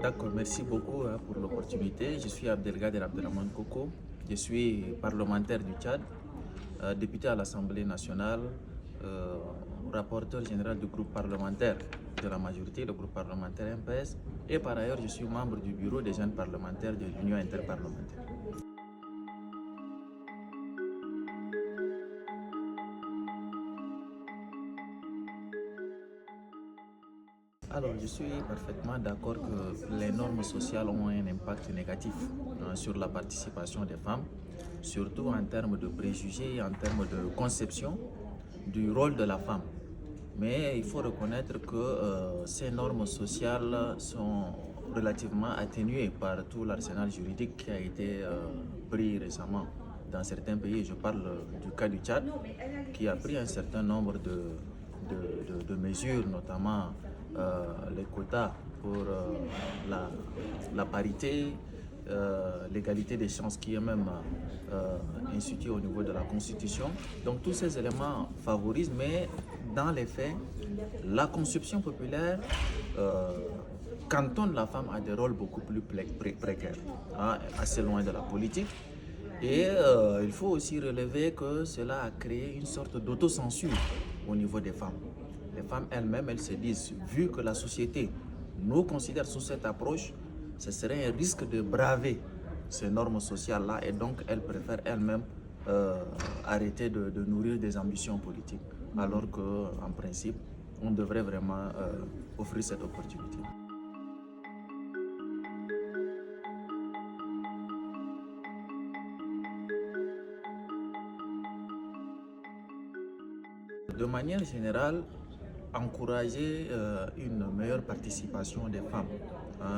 D'accord, merci beaucoup pour l'opportunité. Je suis Abdelkader Abdelrahman Koko. Je suis parlementaire du Tchad, député à l'Assemblée nationale, euh, rapporteur général du groupe parlementaire de la majorité, le groupe parlementaire MPS. Et par ailleurs, je suis membre du bureau des jeunes parlementaires de l'Union interparlementaire. Alors, je suis parfaitement d'accord que les normes sociales ont un impact négatif sur la participation des femmes, surtout en termes de préjugés, en termes de conception du rôle de la femme. Mais il faut reconnaître que ces normes sociales sont relativement atténuées par tout l'arsenal juridique qui a été pris récemment dans certains pays. Je parle du cas du Tchad, qui a pris un certain nombre de mesures, notamment les quotas pour la parité, l'égalité des chances qui est même instituée au niveau de la Constitution. Donc tous ces éléments favorisent, mais dans les faits, la conception populaire cantonne la femme à des rôles beaucoup plus précaires, hein, assez loin de la politique. Et il faut aussi relever que cela a créé une sorte d'autocensure au niveau des femmes. Les femmes elles-mêmes, elles se disent, vu que la société nous considère sous cette approche, ce serait un risque de braver ces normes sociales-là et donc elles préfèrent elles-mêmes arrêter de nourrir des ambitions politiques, alors qu'en principe, on devrait vraiment offrir cette opportunité. De manière générale, encourager une meilleure participation des femmes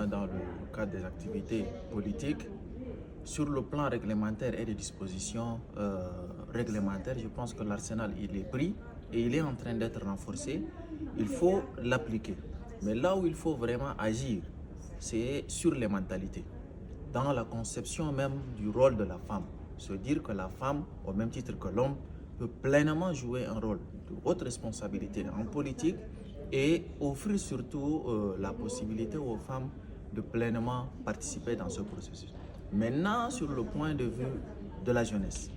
dans le cadre des activités politiques. Sur le plan réglementaire et des dispositions réglementaires, je pense que l'arsenal il est pris et il est en train d'être renforcé. Il faut l'appliquer. Mais là où il faut vraiment agir, c'est sur les mentalités. Dans la conception même du rôle de la femme. Se dire que la femme, au même titre que l'homme, peut pleinement jouer un rôle de haute responsabilité en politique et offrir surtout la possibilité aux femmes de pleinement participer dans ce processus. Maintenant, sur le point de vue de la jeunesse,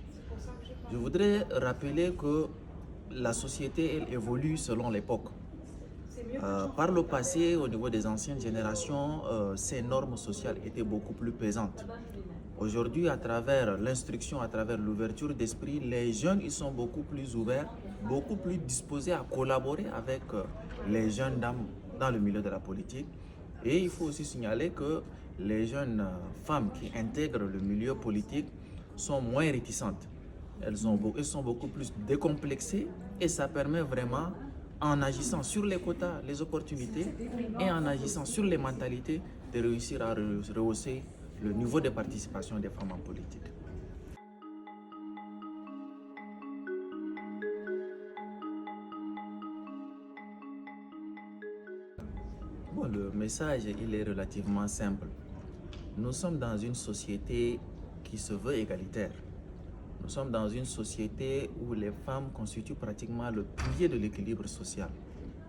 je voudrais rappeler que la société elle, évolue selon l'époque. Par le passé, au niveau des anciennes générations, ces normes sociales étaient beaucoup plus pesantes. Aujourd'hui, à travers l'instruction, à travers l'ouverture d'esprit, les jeunes ils sont beaucoup plus ouverts, beaucoup plus disposés à collaborer avec les jeunes dames dans le milieu de la politique. Et il faut aussi signaler que les jeunes femmes qui intègrent le milieu politique sont moins réticentes. Elles sont beaucoup plus décomplexées et ça permet vraiment, en agissant sur les quotas, les opportunités et en agissant sur les mentalités, de réussir à rehausser le niveau de participation des femmes en politique. Bon, le message, il est relativement simple. Nous sommes dans une société qui se veut égalitaire. Nous sommes dans une société où les femmes constituent pratiquement le pilier de l'équilibre social.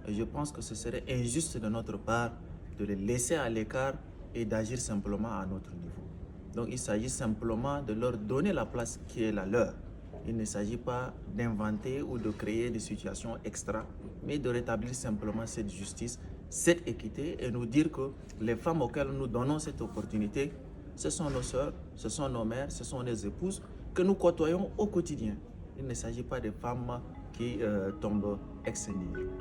Et je pense que ce serait injuste de notre part de les laisser à l'écart et d'agir simplement à notre niveau. Donc il s'agit simplement de leur donner la place qui est la leur. Il ne s'agit pas d'inventer ou de créer des situations extra, mais de rétablir simplement cette justice, cette équité et nous dire que les femmes auxquelles nous donnons cette opportunité, ce sont nos sœurs, ce sont nos mères, ce sont nos épouses que nous côtoyons au quotidien. Il ne s'agit pas de femmes qui tombent ex nihilo.